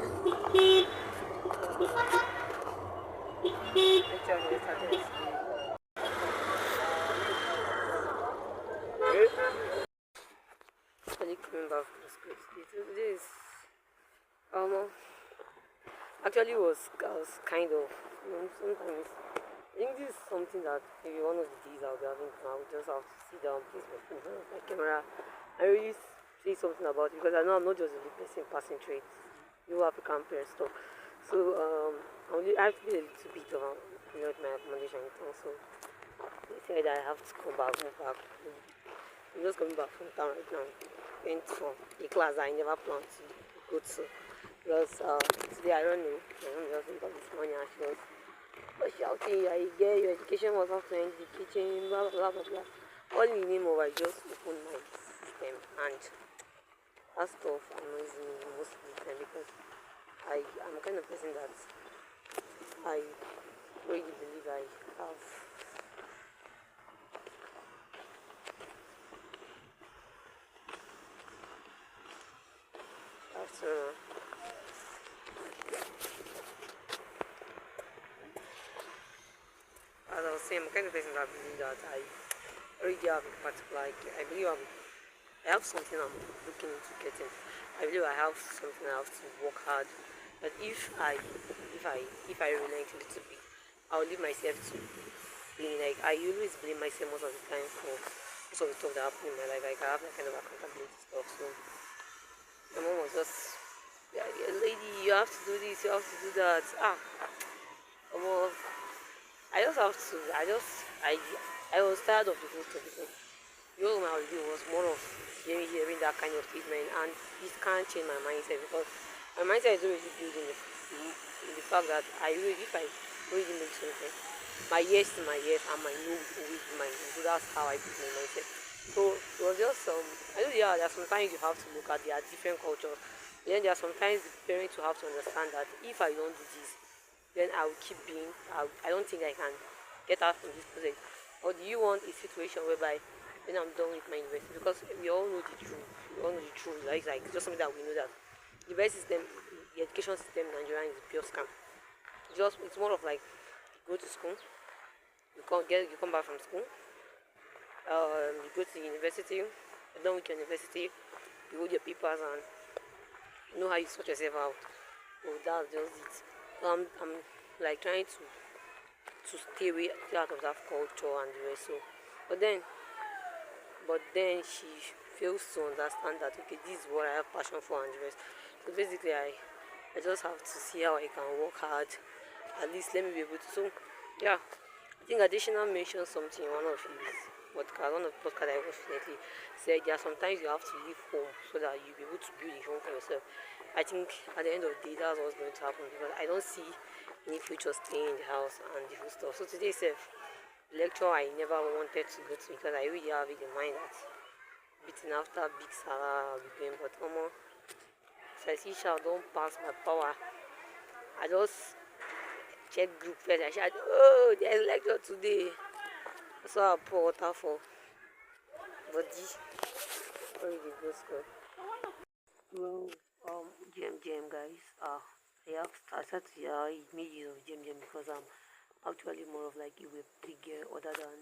Actually, I started actually coming back from school. This um actually was kind of sometimes I think this is something that maybe one of the days I'll be having now. Just have to sit down, place my phone in front of my camera, and really say something about it because I know I'm not just a person passing traits. You African parents stuff. So I have to be a little bit of my accommodation and also they said I have to come back, move back. I'm just coming back from town right now. Went for a class I never planned to go to. Because today I don't know. My mom just woke up this morning and she was shouting, I get your education was off in the kitchen, blah blah blah blah. All in the name of I just opened my system and that stuff annoys me most of the time because I'm the kind of person that I really believe I have to as I was saying, I'm the kind of person that believe that I already have a particular like I believe I have something I'm looking into getting. I believe I have something I have to work hard. But if I relent a little bit, I'll leave myself to blame. Like I always blame myself most of the time for most of the stuff that happened in my life. Like I have that kind of accountability stuff. So my mom was just yeah, yeah, lady, you have to do this, you have to do that. Well, I just have to. I was tired of the whole stuff because the whole my holiday was more of hearing that kind of statement, and this can't change my mindset because my mindset is already built in the fact that if I already make something, my yes to my yes and my no will always be my no. So that's how I build my mindset. So it was just I know yeah, there are sometimes you have to look at there are different cultures. Then there are sometimes the parents will have to understand that if I don't do this, then I will keep being. I don't think I can get out from this process. Or do you want a situation whereby when I'm done with my university? Because we all know the truth. We all know the truth. Like just something that we know that the best system, the education system in Nigeria is a pure scam. It's more of like you go to school, you come back from school, you go to university, you're done with your university, you hold your papers and you know how you sort yourself out. So that's just it. So I'm like trying to stay away out of that culture and the rest. So, but then she fails to understand that okay, this is what I have passion for and the rest. So basically, I just have to see how I can work hard. At least let me be able to. So yeah, I think additional mentioned something in one of his podcast. One of the podcast I watched recently said there are sometimes you have to leave home so that you'll be able to build a home for yourself. I think at the end of the day that's what's going to happen because I don't see any future staying in the house and the whole stuff. So today self lecture I never wanted to go to because I really have it in mind that beating after big Sarah I'll be going but so I see shall don't pass my power. I just check group first. I shout, oh, there's lecture today. So I pour water for body. Already go school. Well, GM guys. I started made use of GM because I'm actually more of like a web three girl other than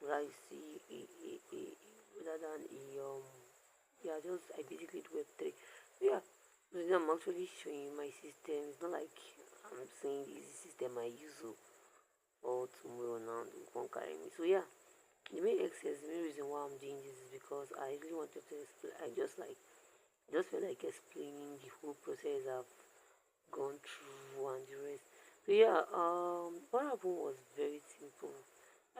like see other than a yeah just I basically do web three. So yeah, so I'm actually showing my system. It's not like I'm saying this is the system I use or tomorrow now they won't carry me. So yeah, the main reason why I'm doing this is because I really wanted to explain. I just felt like explaining the whole process I've gone through and the rest. So yeah, what happened was very simple.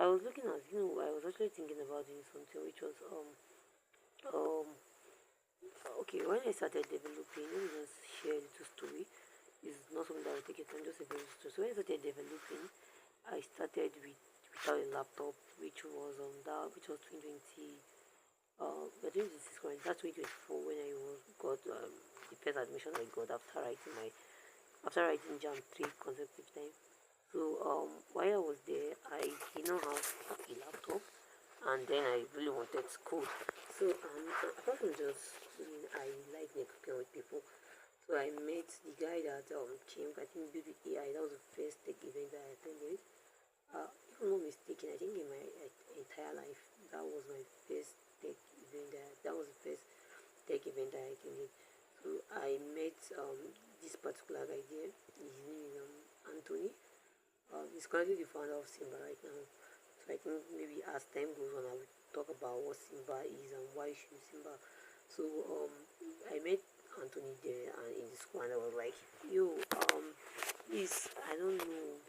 I was looking at I was actually thinking about doing something which was um okay when I started developing. Let me just share a little story. It's not something that will take a time, just a very story. So when I started developing, I started without a laptop, which was 2020. But 2026 current, that's 2024 when I was got the first admission I got after writing Jam 3 consecutive times. So while I was there, I did not have a laptop, and then I really wanted to code. So apart from just I like networking with people. So I met the guy that came, I think, built with AI. That was the first tech event that I attended. If I'm not mistaken, I think in my entire life, that was my first tech event. That was the first tech event that I attended. So I met this particular guy there. His name is Anthony. He's currently the founder of Simba right now. So I think maybe as time goes on, I will talk about what Simba is and why you should use Simba. So I met Anthony there and in the school, and I was like, yo, please, I don't know.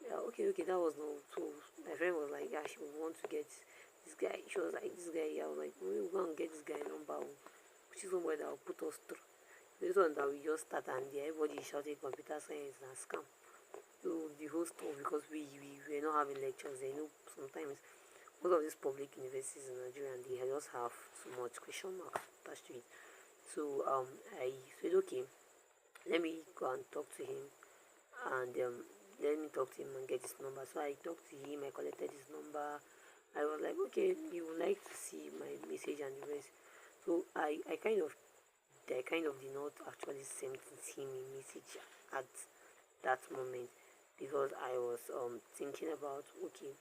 Yeah, okay, that was no. So my friend was like, yeah, she would want to get this guy. She was like, this guy. I was like, we're gonna get this guy number, which is somewhere that will put us through. This one that we just start and everybody is shouting computer science and scam. So the whole stuff, because we were not having lectures, you know, sometimes most of these public universities in Nigeria, and they just have too much question marks attached to it. So I said, okay, let me go and talk to him, and let me talk to him and get his number. So I talked to him, I collected his number. I was like, okay, you would like to see my message and the rest. So I kind of did not actually send him a message at that moment, because I was thinking about, okay,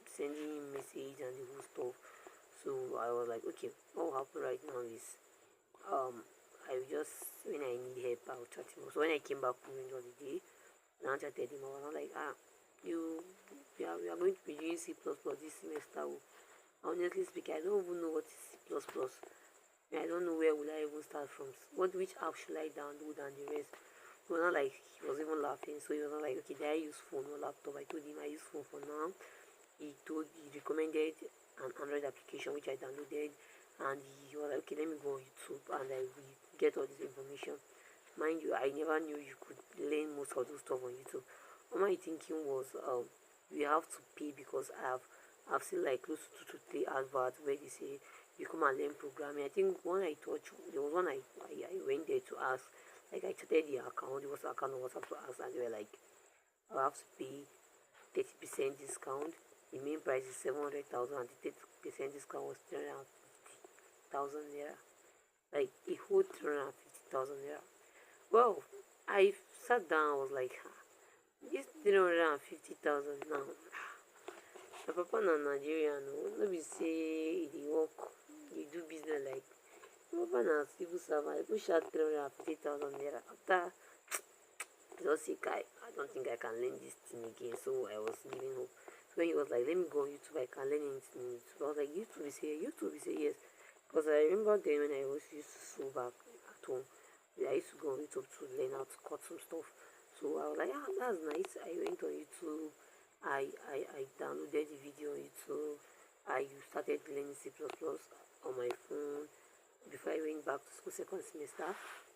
sending him message and the whole stuff. So I was like, okay, what will happen right now is um I will just, when I need help, I'll chat him. So when I came back from the holiday, and I chatted him, I was like, you we are going to be doing C plus plus this semester. Oh. Honestly speaking, I don't even know what is C plus plus. I don't know where would I even start from. Which app should I download and the rest. He was not like, he was even laughing. So he was not like, okay, did I use phone or laptop? I told him I use phone for now. He recommended an Android application which I downloaded, and he was like, okay, let me go on YouTube and I will get all this information. Mind you, I never knew you could learn most of those stuff on YouTube. What my thinking was, you have to pay, because I've seen like close to 2 to 3 adverts where they say you come and learn programming. I think one I touched, there was one I went there to ask, like I chatted the account, it was an account on WhatsApp to ask, and they were like, I have to pay 30% discount. The main price is 700,000 and the 30% discount was 350,000 naira. Like a whole 350,000 naira. Well, I sat down, I was like, this 350,000 now. My papa na Nigerian, no be say e dey work, e do business like. My papa na civil servant, I push out 350,000 naira. After I just say, guy, I don't think I can learn this thing again. So I was giving hope. So when he was like, let me go on YouTube, I can learn anything on YouTube. I was like, YouTube, he said, YouTube, he said, yes. Because I remember then when I was used to sew back at home, I used to go on YouTube to learn how to cut some stuff. So I was like, that's nice. I went on YouTube. I downloaded the video on YouTube. I started learning C++ on my phone before I went back to school second semester.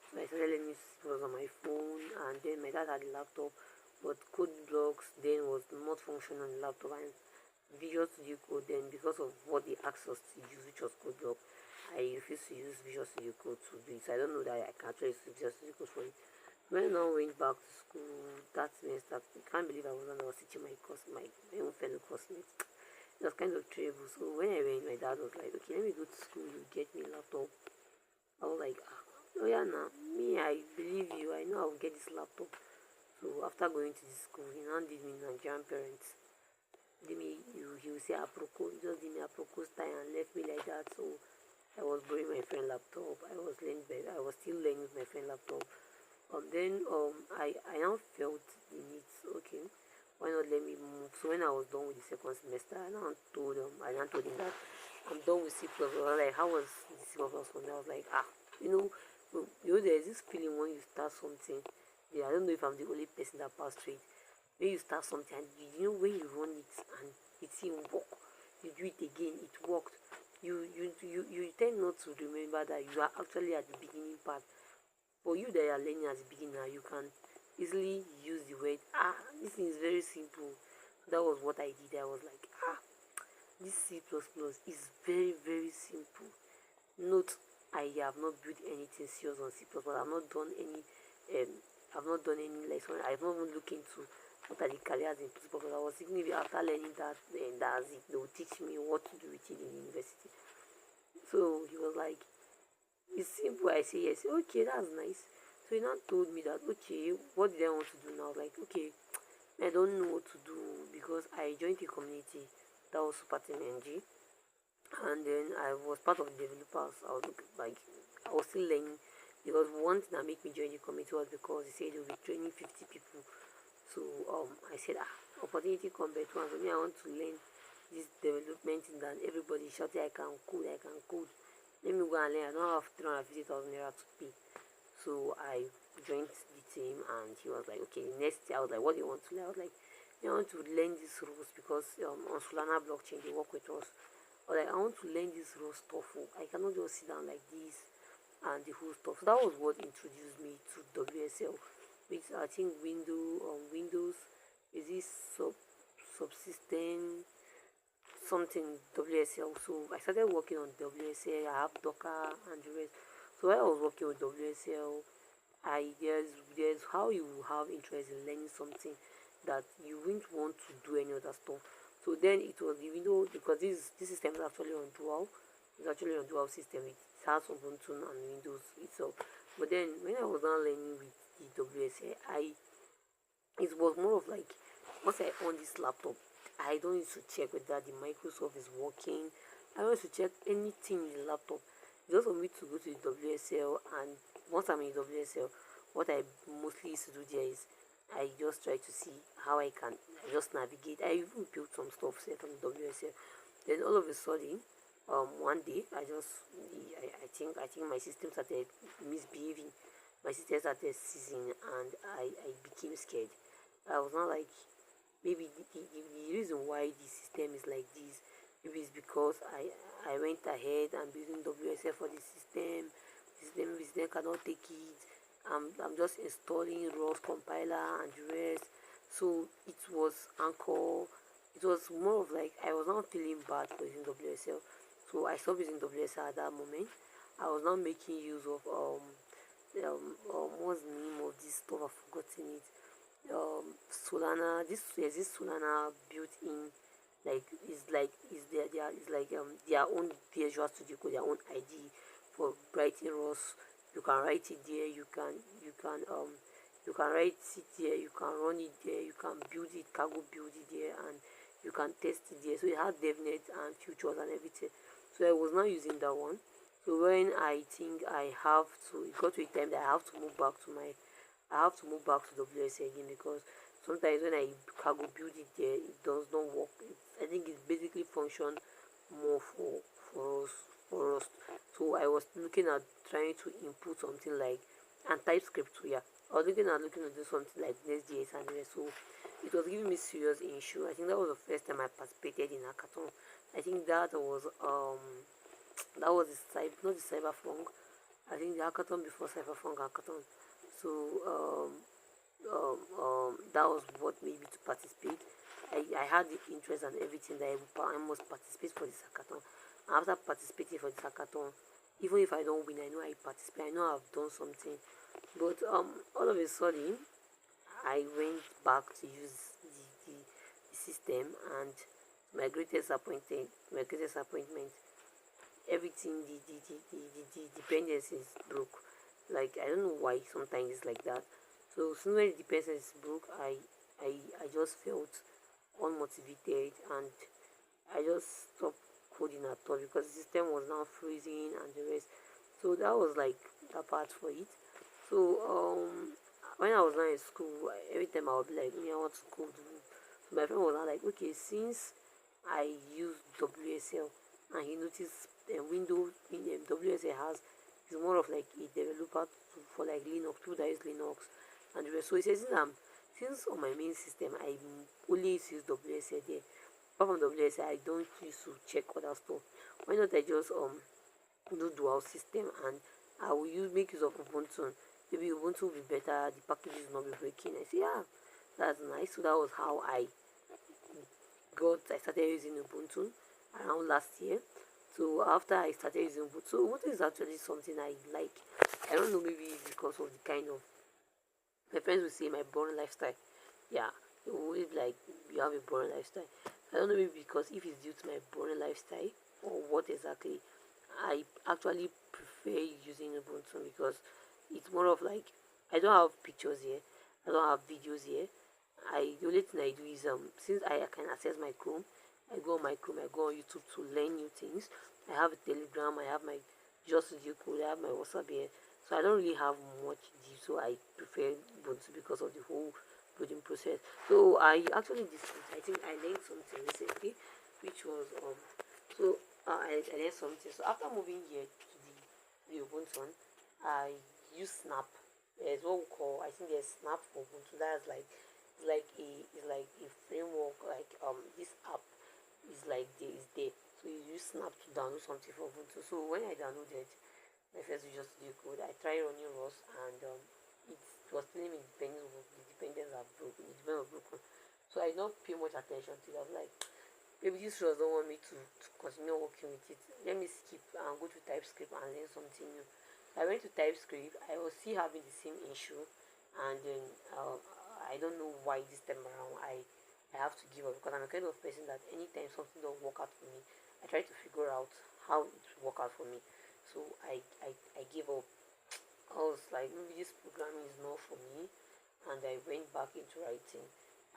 So I started learning C++ on my phone, and then my dad had a laptop, but code blocks then was not functioning on the laptop, and Visual Studio Code then, because of what they asked us to use, which was code block, I refused to use Visual Studio Code to do it. So I don't know that I can actually use Visual Studio Code for it. When I went back to school that semester, I can't believe I was teaching my own fellow classmates. It was kind of terrible. So when I went, my dad was like, okay, let me go to school, you get me a laptop. I was like, oh yeah, now me, I believe you, I know I'll get this laptop. So after going to this school, he now did me Nigerian parents. Did me, he will say aproko, he just did me aproko style and left me like that. So I was borrowing my friend laptop. I was learning better. I was still learning with my friend laptop. Then I now felt the need. Okay, why not let me move? So when I was done with the second semester, I now told him that I'm done with C plus. I was like, how was the C plus for me? I was like, you know, there's this feeling when you start something. Yeah, I don't know if I'm the only person that passed through it. When you start something, and you know when you run it and it didn't work, you do it again, it worked. You tend not to remember that you are actually at the beginning part. For you that are learning as a beginner, you can easily use the word, this thing is very simple. That was what I did. I was like, this C++ is very, very simple. Note, I have not built anything serious on C++. I've not done any lesson. I've not even looked into what are the careers in C++. I was thinking maybe after learning that, then that's it. They will teach me what to do with it in university. So he was like, It's simple. I say yes. Okay, that's nice. So he now told me that okay, what did I want to do now? Like okay, I don't know what to do because I joined a community that was Super Team NG, and then I was part of the developers. I was like I was still learning because one thing that made me join the community was because they said they'll be training 50 people. So I said opportunity come better one. So me I want to learn this development thing that everybody shouting I can code, I can code. Let me go and learn. I don't have 350,000 naira to pay. So I joined the team and he was like, okay, next year I was like, what do you want to learn? I was like, I want to learn these rules because on Solana blockchain they work with us. I was like, I want to learn this rule stuff. Oh. I cannot just sit down like this and the whole stuff. So that was what introduced me to WSL, which I think Windows is this subsystem something WSL. So I started working on WSL. I have Docker and the rest. So while I was working with WSL, there's how you have interest in learning something that you wouldn't want to do any other stuff. So then it was even though because this system is actually on dual, it's actually on dual system. It has Ubuntu and Windows itself. But then when I was now learning with the WSL, it was more of like once I on this laptop, I don't need to check whether the Microsoft is working. I don't need to check anything in the laptop. Just for me to go to the WSL, and once I'm in WSL, what I mostly used to do there is I just try to see how I just navigate. I even built some stuff set on WSL. Then all of a sudden, one day I think my system started misbehaving. My system started seizing, and I became scared. I was not like maybe the reason why the system is like this maybe it's because I went ahead and building WSF for the system. The system cannot take it. I'm just installing Rust compiler and the rest. So it was Anchor. It was more of like I was not feeling bad for using WSL. So I stopped using WSL at that moment. I was not making use of what's the name of this stuff? I've forgotten it. Solana. This Solana built in like is like their own Visual Studio Code, their own ID for writing ROS. You can write it there. You can write it there. You can run it there. You can build it, cargo build it there, and you can test it there. So it has DevNet and futures and everything. So I was not using that one. So when I think I have to, it got to a time that I have to move back to WS again because sometimes when I cargo build it there, it does not work. I think it basically function more for us. So I was looking at trying to input something like and TypeScript too. Yeah, I was looking to do something like Nest.js and the rest. So it was giving me serious issue. I think that was the first time I participated in hackathon. I think that was not the cyberpunk. I think the hackathon before cyberpunk hackathon. So that was what made me to participate. I had the interest and everything that I must participate for this hackathon. After participating for this hackathon, even if I don't win, I know I participate. I know I've done something. But all of a sudden, I went back to use the system, and my greatest appointment, everything the dependencies broke. Like I don't know why sometimes it's like that. So soon when the dependencies broke, I just felt unmotivated and I just stopped coding at all because the system was now freezing and the rest. So that was like that part for it. So when I was now in school, every time I would be like, me I want to code. So my friend was now like, okay, since I use WSL and he noticed Windows in WSL has is more of like a developer for like Linux, people that use Linux and the rest. So he says since on my main system I only use WSL there. Apart from WSL, I don't used to check other stuff. Why not I just do dual system and I will make use of Ubuntu. Maybe Ubuntu will be better, the packages will not be breaking. I say yeah, that's nice. So that was how I started using Ubuntu around last year. So after I started using Ubuntu, Ubuntu is actually something I like. I don't know, maybe because of the kind of my friends will say my boring lifestyle. Yeah, they will always be like you have a boring lifestyle. I don't know, maybe because if it's due to my boring lifestyle or what exactly. I actually prefer prefer using Ubuntu because it's more of like I don't have pictures here, I don't have videos here. The only thing I do is since I can access my Chrome, I go on my Chrome, I go on YouTube to learn new things. I have a Telegram, I have my Just Studio Code, I have my WhatsApp here. So I don't really have much deep, so I prefer Ubuntu because of the whole coding process. So I actually did something. I think I learned something recently, which was so I learned something. So after moving here to the Ubuntu one, I use Snap. There's what we call, I think there's Snap for Ubuntu. That's like it's like a framework. Like this app is like there is there. So you use Snap to download something for Ubuntu. So when I downloaded my first Visual Studio Code, I tried running ROS, and it was telling me the dependents are broken. The dependents are broken. So I did not pay much attention to it. I was like, maybe this ROS don't want me to continue working with it. Let me skip and go to TypeScript and learn something new. I went to TypeScript. I was still having the same issue, and then I don't know why this time around I have to give up because I'm a kind of person that anytime something don't work out for me, I try to figure out how it will work out for me. So I gave up. I was like, maybe this programming is not for me, and I went back into writing.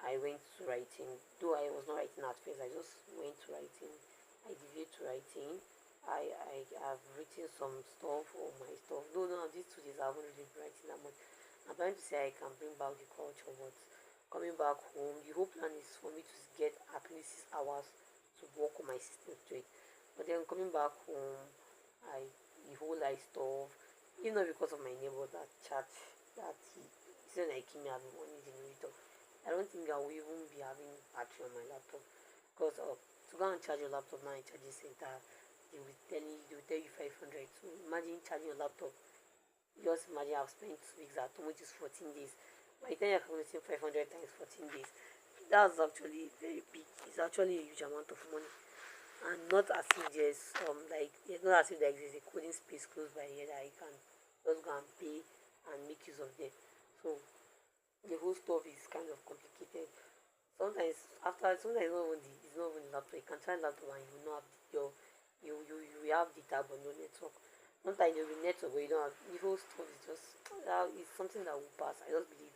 I went to writing, though I was not writing at first. I just went to writing. I deviated to writing. I have written some stuff or my stuff. Though no, these 2 days I haven't really been writing that much. I'm trying to say I can bring back the culture, but coming back home, the whole plan is for me to get at least 6 hours to work on my system straight. But then coming back home, I the whole life stuff, you know, because of my neighbor that chat that he said like me having one generator. I don't think I will even be having battery on my laptop because to go and charge your laptop now in charging center, they will tell you 500. So imagine charging your laptop. Just imagine I've spent 2 weeks at home, which is 14 days. By the time you're calculating 500 times 14 days, that's actually very big. It's actually a huge amount of money. And not as if there's like it's not as if there exists a coding space close by here that I can just go and pay and make use of them. So the whole stuff is kind of complicated. Sometimes sometimes it's not even laptop. You can try laptop and you will not have your you have data but no network. Sometimes there will be network but you don't have the whole stuff is just it's something that will pass. I just believe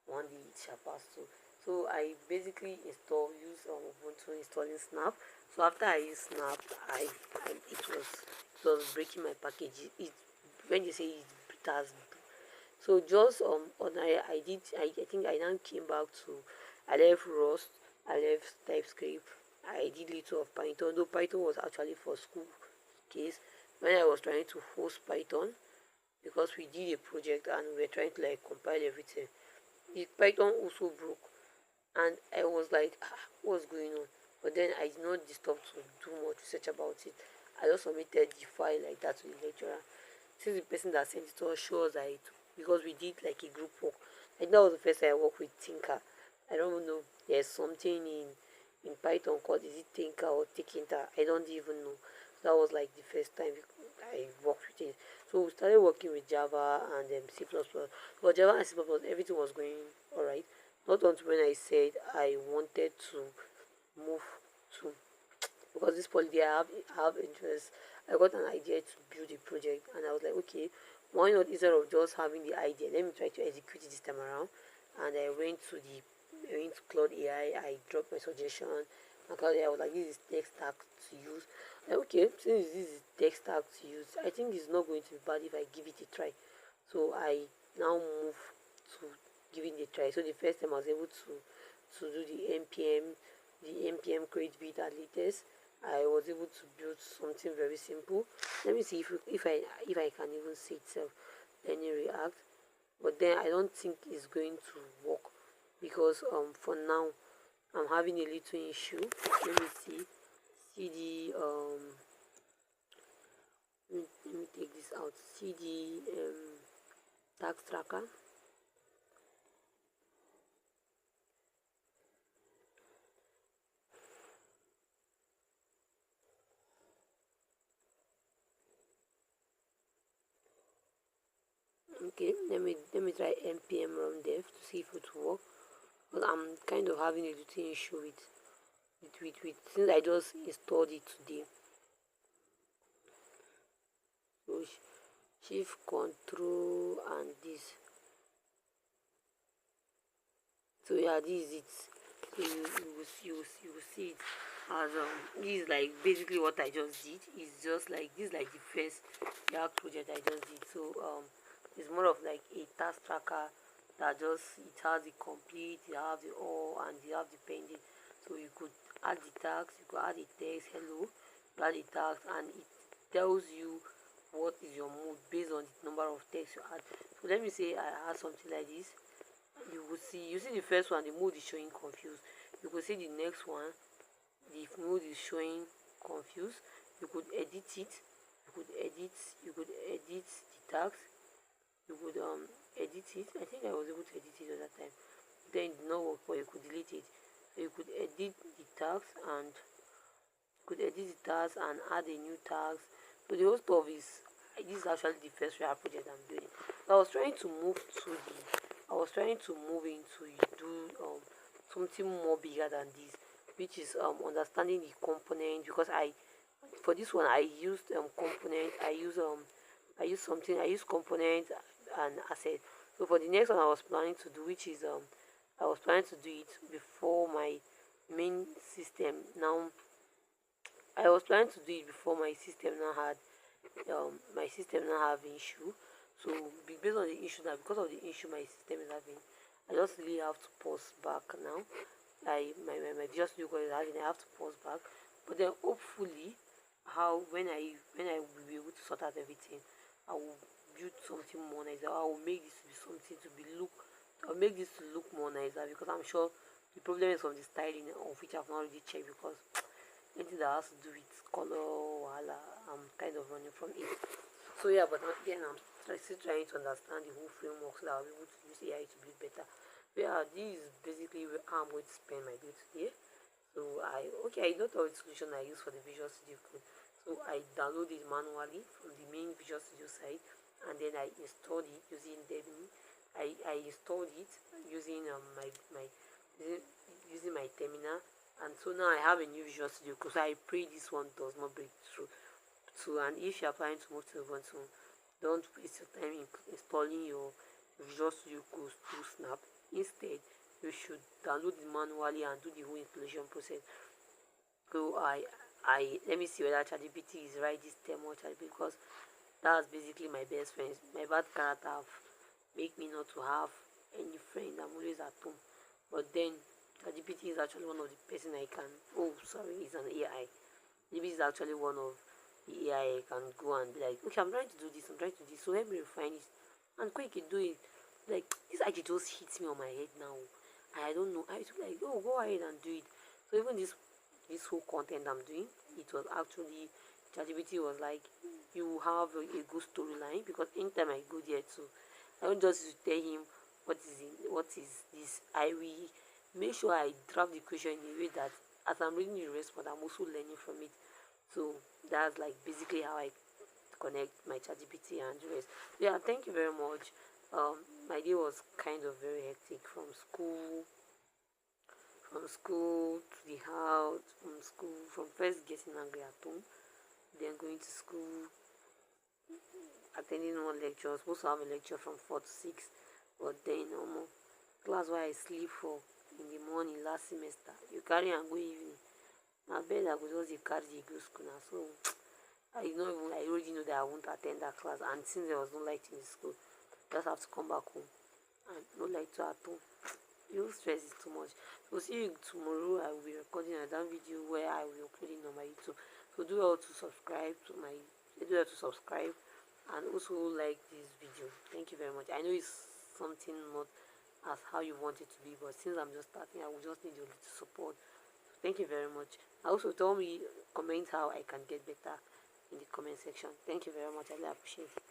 one day it shall pass too. So I basically use Ubuntu installing Snap. So after I used Snap, it was breaking my package. It when you say it has so just on I think I now came back to I left Rust, I left TypeScript, I did little of Python, though Python was actually for school case when I was trying to host Python because we did a project and we were trying to like compile everything. The Python also broke and I was like, what's going on? But then I did not disturb to do much research about it. I just submitted the file like that to the lecturer. Since the person that sent it to us shows that because we did like a group work. Like that was the first time I worked with Tinker. I don't know. There's something in Python called is it Tinker or Tikinter? I don't even know. So that was like the first time I worked with it. So we started working with Java and C++. But Java and C++, everything was going alright. Not until when I said I wanted to move to because this poly I have interest. I got an idea to build a project and I was like, okay, why not instead of just having the idea, let me try to execute it this time around. And I went to Cloud AI, I dropped my suggestion and Cloud AI was like, this is tech stack to use. Like, okay, since this is tech stack to use, I think it's not going to be bad if I give it a try. So I now move to giving it a try. So the first time I was able to do the npm create bit at latest. I was able to build something very simple. Let me see if I can even see itself any React, but then I don't think it's going to work because for now I'm having a little issue. Let me see cd let me take this out. Cd tax tracker. Okay, let me try npm run dev to see if it will work. But I'm kind of having a little issue with since I just installed it today. So shift control and this. So yeah, this is it. So you will see it as this is like basically what I just did. It's just like this is like the first React project I just did. So it's more of like a task tracker that just it has the complete, you have the all, and you have the pending. So you could add the tags, you could add the text hello, you add the tags, and it tells you what is your mood based on the number of text you add. So let me say I add something like this. You see the first one, the mood is showing confused. You could see the next one, the mood is showing confused. You could edit it. You could edit the tags. You could edit it. I think I was able to edit it at that time. Then it did not work, but you could delete it. So you could edit the tags and add a new tags. So the whole stuff is this is actually the first React project I'm doing. So I was trying to move into do something more bigger than this, which is understanding the component, because I for this one I used component. I use component and asset. So for the next one I was planning to do, which is I was planning to do it before my main system now. I was planning to do it before my system now had issue. So based on the issue, that because of the issue my system is having, I just really have to pause back now. My Visual Studio Code is having, I have to pause back. But then hopefully, when I will be able to sort out everything, I will build something more nicer. I will make this to be something to be look. I'll make this to look more nicer, because I'm sure the problem is from the styling, of which I've not really checked, because anything that has to do with color, voila, I'm kind of running from it. So yeah, but again, I'm still trying to understand the whole framework so that I'll be able to use AI to build better. But yeah, this is basically how I'm going to spend my day today. So I know the solution I use for the Visual Studio Code. So I download it manually from the main Visual Studio site, and then I installed it using Demi. I installed it using using my terminal, and so now I have a new Visual Studio Code. So I pray this one does not break through. So, and if you are planning to move to Ubuntu, don't waste your time installing your Visual Studio Code through Snap. Instead, you should download it manually and do the whole installation process. So I let me see whether ChatGPT is right this time or ChatGPT, because that's basically my best friend. My bad character have make me not to have any friend. I'm always at home. But then ChatGPT is actually one of the person I can. Oh, sorry, it's an AI. Maybe it's actually one of the AI can go and be like, okay, I'm trying to do this, so help me refine it. And quick, you do it. Like, this actually just hits me on my head now. I don't know. I was like, oh, go ahead and do it. So even this whole content I'm doing, it was actually, ChatGPT was like, you have a good storyline, because anytime I go there too, I don't just tell him what is this. I will make sure I draft the question in a way that as I'm reading the response, I'm also learning from it. So that's like basically how I connect my ChatGPT and the rest. Yeah, thank you very much. My day was kind of very hectic, from school to the house, from first getting angry at home, then going to school, attending one lecture. I was supposed to have a lecture from 4 to 6, but then class where I sleep for in the morning last semester, you carry and go evening. I bet I could just carry the go school now. So I already know that I won't attend that class, and since there was no light in the school, I just have to come back home and no light to at home. You stress is too much. So see you tomorrow. I will be recording another video where I will be uploading on my YouTube. So do well to subscribe to my do well to subscribe and also like this video. Thank you very much. I know it's something not as how you want it to be, but since I'm just starting, I will just need your little support. Thank you very much. Also tell me, comment how I can get better in the comment section. Thank you very much. I really appreciate it.